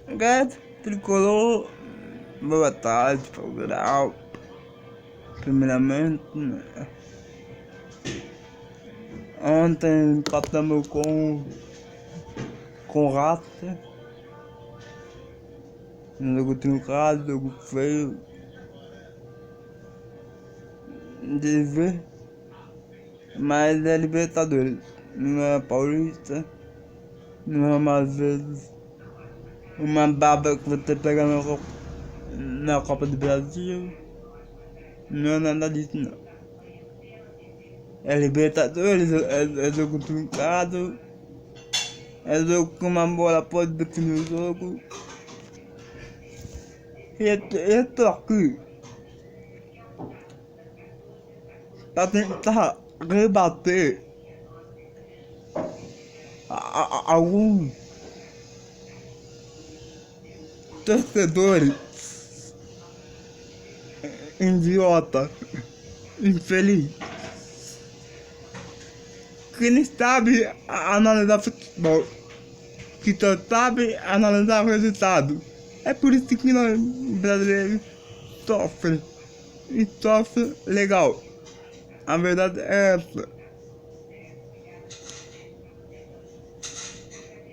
Gato, tricolor, boa tarde, Paulo. Primeiramente, né, ontem empatamos com o Rata, um jogo truncado, jogo feio de ver, mas é Libertadores, não é Paulista, não é mais vezes uma baba que você pega na Copa do Brasil, não é nada disso não. É Libertadores, é jogo truncado, é jogo que uma bola pode definir o jogo. Eu tô aqui pra tentar rebater alguns torcedores idiota, infeliz, que não sabe analisar futebol, que só sabe analisar o resultado. É por isso que nós brasileiros sofrem, e sofrem legal. A verdade é essa.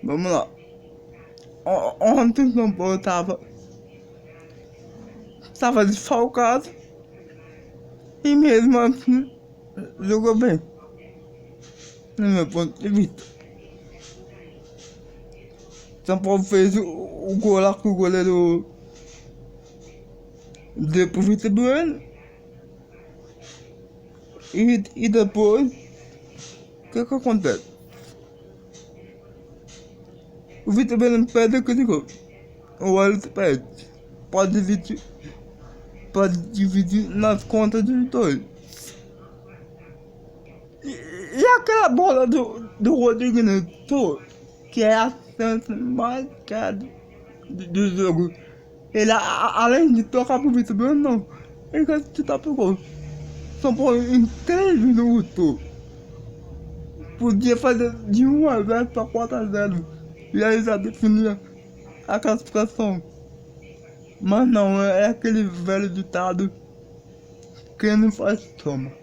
Vamos lá. Ontem o São Paulo tava desfalcado e mesmo assim jogou bem, no meu ponto de vista. São Paulo fez o gol lá que o goleiro deu pro Vitor Bueno. E depois, o que acontece? O Vitor Bueno perde aquele gol. O Alisson perde. Pode dividir nas contas dos dois. E aquela bola do Rodrigo Neto, que é a chance mais cara do jogo. Ele, além de tocar pro Vitor Bueno, não. Ele quer chutar pro gol. São Paulo em 3 minutos podia fazer de 1-0 para 4-0 e aí já definia a classificação. Mas não, é aquele velho ditado: quem não faz toma.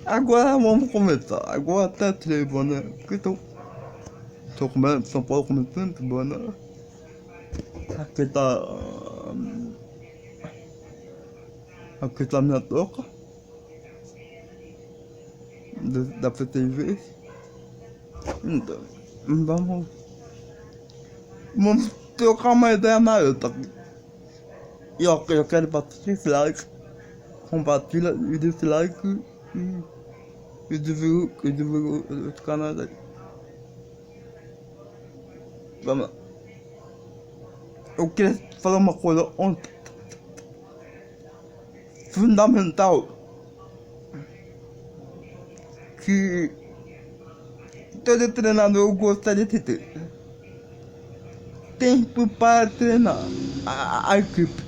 Agora vamos começar. Agora até tirei boné, porque tô comendo São Paulo começando boné. Aqui tá. Aqui tá minha toca da PTV. Então, vamos trocar uma ideia na outra. E ó, eu quero bater esse like, compartilha e deixa like e divulga os canais aí. Vamos lá. Eu queria falar uma coisa ontem, fundamental, que todo treinador gostaria de ter: tempo para treinar a equipe.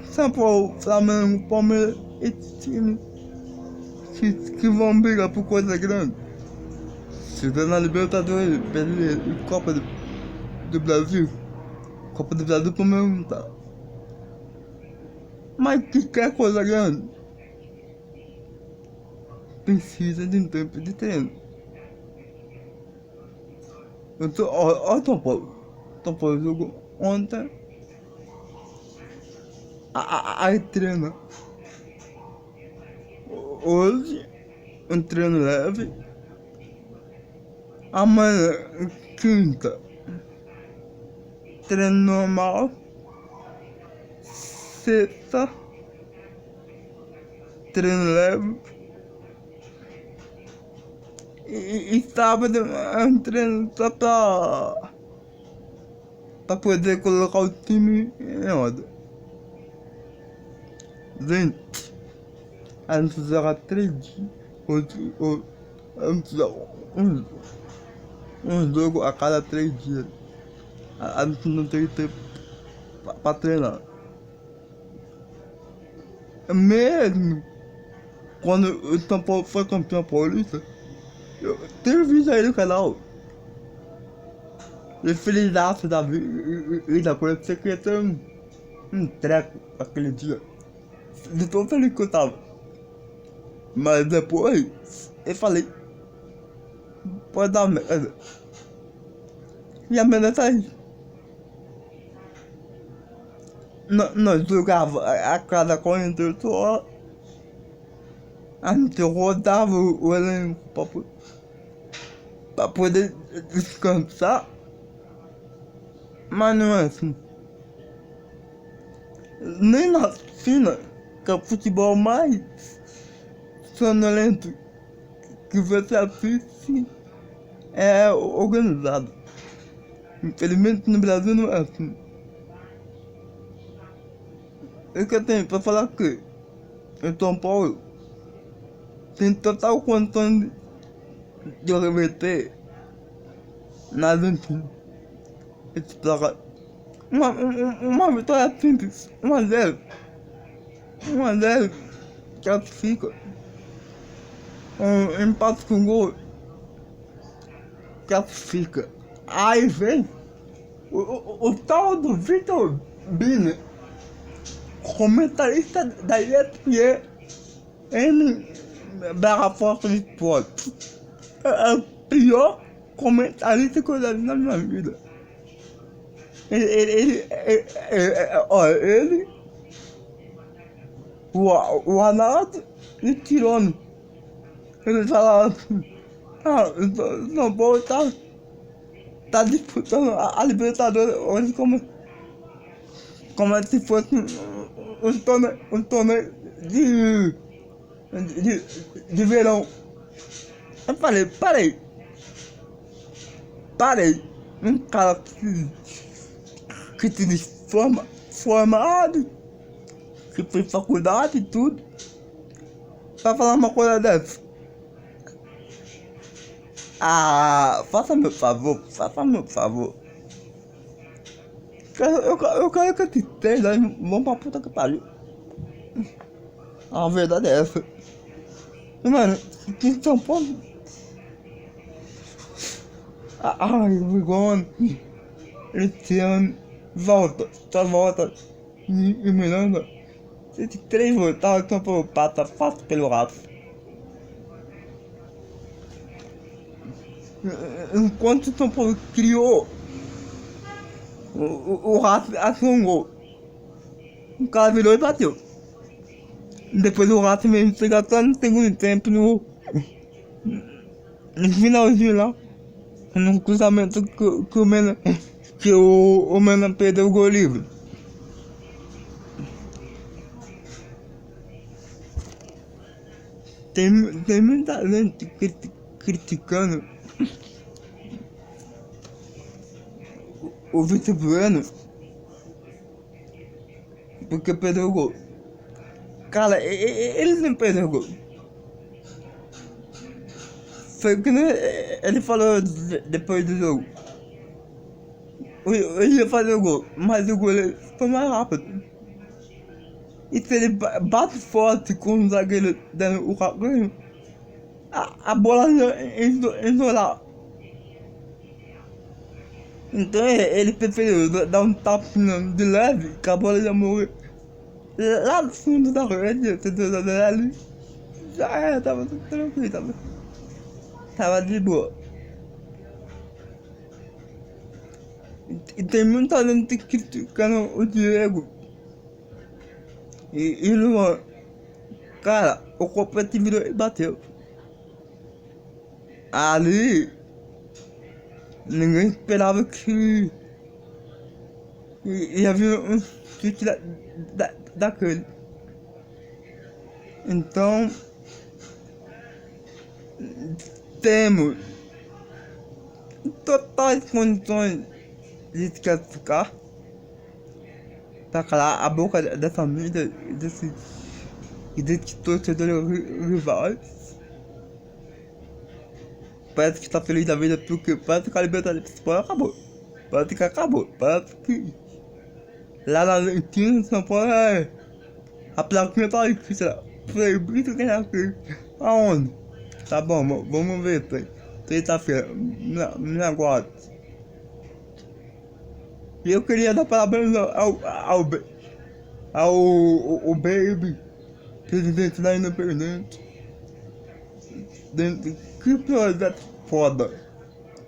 São Paulo, Flamengo, Palmeiras, esses times que vão brigar por coisa grande. Se der na Libertadores, Brasileiro e Copa do Brasil. Copa do Brasil pro meu não tá. Mas que quer coisa grande precisa de um tempo de treino. Ó São Paulo. São Paulo jogou ontem. Aí treina. Hoje, um treino leve. Amanhã, quinta, treino normal. Sexta, treino leve. E sábado é um treino só pra poder colocar o time em ordem. Gente, a gente joga 3 dias, a gente joga um jogo a cada 3 dias. A gente não tem tempo pra treinar. Mesmo quando o São Paulo foi campeão paulista, tem vídeo aí no canal. E felizaço da vida, parecia que ia ter um treco aquele dia. De tão feliz que eu tava. Mas depois, eu falei, pode dar merda. E a merda tá aí. Nós jogava a cada 48 horas. A gente rodava o elenco pra poder descansar. Mas não é assim. Nem na China, que é o futebol mais sonolento que você assiste, é organizado. Infelizmente no Brasil não é assim. O que eu tenho pra falar que em São Paulo tem total condição de reverter na Argentina. Esse placar. Uma vitória simples, 1-0. 1-0 classifica. Um empate com gol classifica. Aí vem o tal do Vitor Bini, comentarista da ESPN, Barra Forte de Esporte. É o pior comentarista que eu já vi na minha vida. Ele, o Arnaldo e o Tirone. Ele falaram assim, o São Paulo tá disputando a Libertadores hoje como se fosse um torneio de verão. Eu falei, parei. Um cara que se diz formado, que fez faculdade e tudo, pra falar uma coisa dessa. Faça meu favor. Eu quero que esses três aí vão pra puta que pariu. A verdade é essa. E, mano, em São Paulo. O Igor, Luciano, só volta. E Miranda. Se esses três voltaram, São Paulo passa fácil pelo rato. Enquanto o São Paulo criou, o rato achou um gol. O cara virou e bateu. Depois o rato mesmo chegou só no segundo tempo, no finalzinho lá, no cruzamento que o Mena perdeu o gol livre. Tem muita gente criticando o Vitor Bueno porque perdeu o gol. Cara, ele não perdeu o gol. Foi que ele falou depois do jogo. Ele ia fazer o gol, mas o gol foi mais rápido. E se ele bate forte com o zagueiro dando o carrinho, a bola entrou lá. Então ele preferiu dar um tapinha de leve, que a bola ia morrer lá no fundo da rede, ali. Já era, tava tudo tranquilo, tava de boa. E tem muita gente criticando o Diego e Luan. Cara, o competitivo virou e bateu. Ali ninguém esperava que ia vir um chute daquele. Então temos totais condições de se classificar pra calar a boca dessa mídia e desses torcedores rivais. Parece que tá feliz da vida porque parece que a Libertadores acabou. Parece que acabou. Parece que lá na Argentina, São Paulo, a plaquinha tá difícil lá. Proibido ganhar aqui. Aonde? Tá bom, vamos ver. Terça-feira, me aguarde. E eu queria dar parabéns ao Baby, presidente da Independente. Que projeto foda.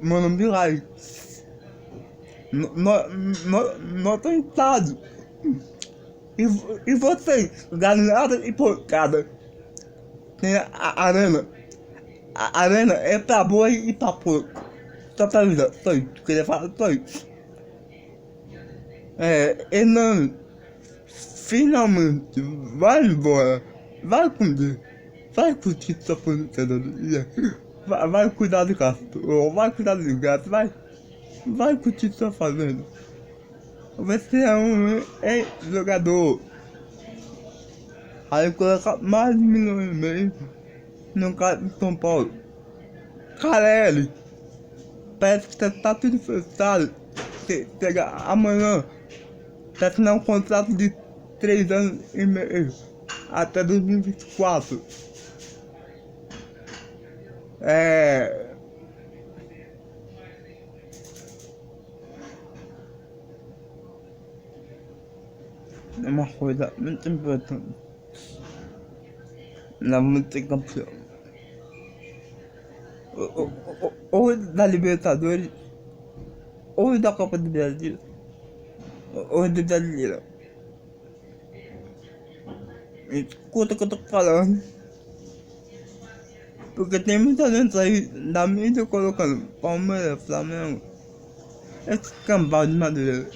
Mano, Milagre. Nós tentado. E vocês, galera e porcada. Tem a arena. A arena é pra boi e pra porco. Só pra avisar, só isso. Queria falar só isso. Hernani, finalmente, vai embora. Vai com Deus. Vai curtir sua aposentadoria. Vai cuidar do cachorro, vai cuidar do gato, vai curtir sua fazenda. Você é um jogador. Aí coloca mais de 1,5 milhões no cara de São Paulo. Carelli, parece que tá tudo fechado. Chega amanhã, tá assinando um contrato de 3 anos e meio até 2024. É uma coisa muito importante. Nós vamos ser campeão. Ou da Libertadores, ou da Copa do Brasil, ou do Brasileiro. Escuta o que eu tô falando. Porque tem muita gente aí da mídia colocando Palmeiras, Flamengo, esse cambal de Madureira.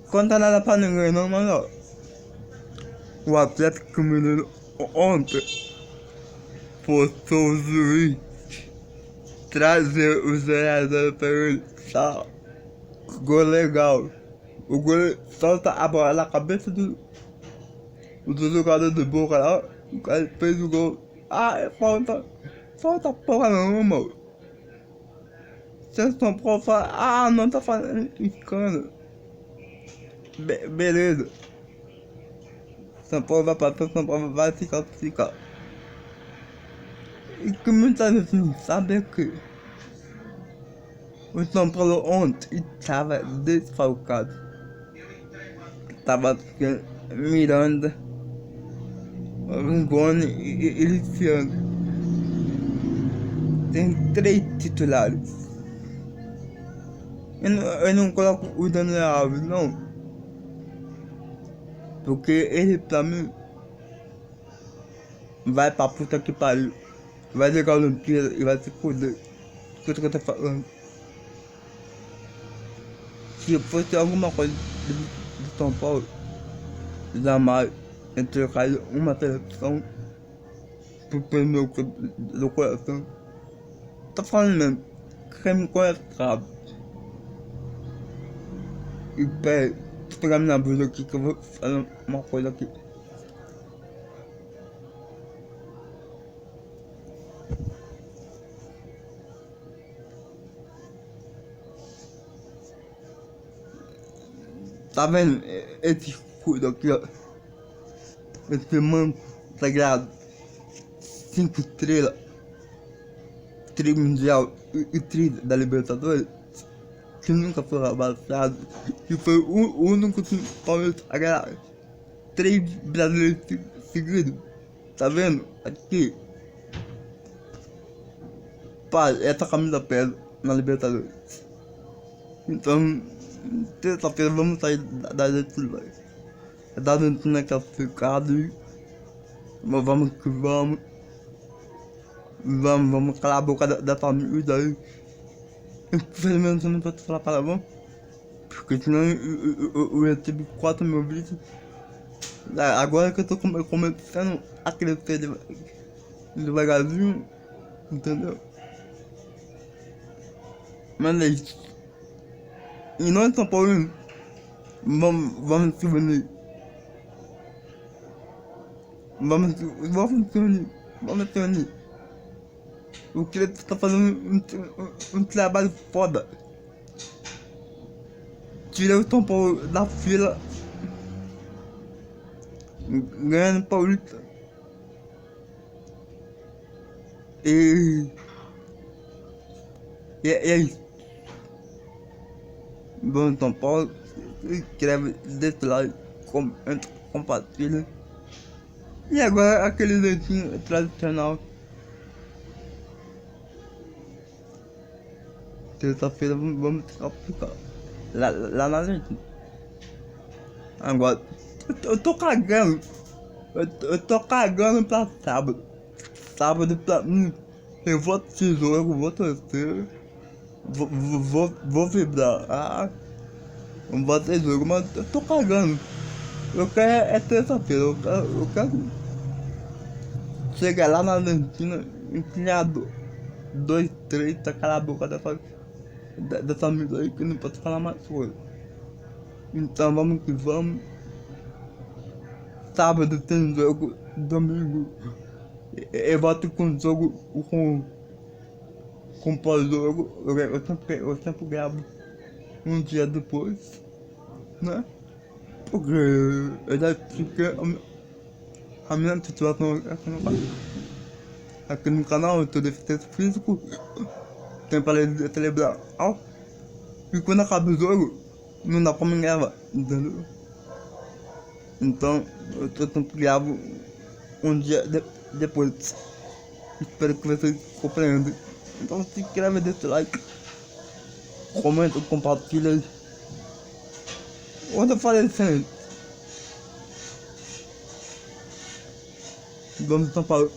Conta nada pra ninguém não, mas ó, o Atlético Mineiro ontem forçou o juiz trazer o 0x0 pra ele, tá? Gol legal. O gol solta a bola na cabeça do jogador do Boca lá, o cara fez o gol. Ah, é falta. Falta porra não, mano. Vocês São Paulo fala, não tá fazendo escândalo. Beleza. São Paulo vai passar, São Paulo vai ficar. E que muita gente não sabe é que o São Paulo ontem estava desfalcado. Tava Miranda, Rangoni e Luciano. Tem 3 titulares. Eu não coloco o Daniel Alves, não. Porque ele, pra mim, vai pra puta que pariu. Vai jogar a Olimpíada e vai se fuder. Escuta o que eu tô falando. Se fosse alguma coisa de São Paulo, jamais eu trocaria uma seleção pro meu do coração. Tô falando mesmo. Quem me conhece sabe. E pera, deixa eu pegar minha blusa aqui que eu vou fazer uma coisa aqui. Tá vendo esse escudo aqui, ó? Esse manto sagrado, 5 estrelas, tri mundial e tri da Libertadores, que nunca foi abaixado, e foi o único time paulista a ganhar 3 brasileiros seguidos. Tá vendo? Aqui. Pai, essa camisa pesa na Libertadores. Então, terça-feira vamos sair da Argentina. Da Argentina classificado e vamos que vamos. Vamos calar a boca da família aí. Infelizmente eu não posso falar palavrão, porque senão eu recebi 4 mil vídeos. Agora que eu tô começando a crescer devagarzinho, entendeu? Mas é isso. E nós São Paulo vamos se unir. Vamos se unir. O que ele tá fazendo um trabalho foda. Tirei o São Paulo da fila, ganhando Paulista. E é isso. Bom São Paulo, se inscreve, deixa like, comenta, compartilha. E agora aquele jeitinho tradicional. Terça-feira vamos ficar lá na Argentina. Agora, eu tô cagando. Eu tô cagando pra sábado. Sábado pra mim. Eu vou assistir jogo, vou torcer. Vou vibrar. Ah, não vou ter jogo, mas eu tô cagando. Eu quero é terça-feira. Eu quero chegar lá na Argentina, empilhado. 2, 3, tacar a boca dessa amiga aí que não pode falar mais coisa. Então vamos que vamos. Sábado tem jogo, domingo eu volto com jogo com pós-jogo. Eu sempre gravo um dia depois, né? Porque eu já expliquei a minha situação aqui no canal. Eu tenho deficiência físico, tenho paralisia cerebral. E quando acaba o jogo, não dá pra me gravar, entendeu? Então eu sempre gravo um dia depois. Espero que vocês compreendam. Então se inscreve, deixa o like, comenta, compartilha. Onde eu falei sempre, vamos São Paulo.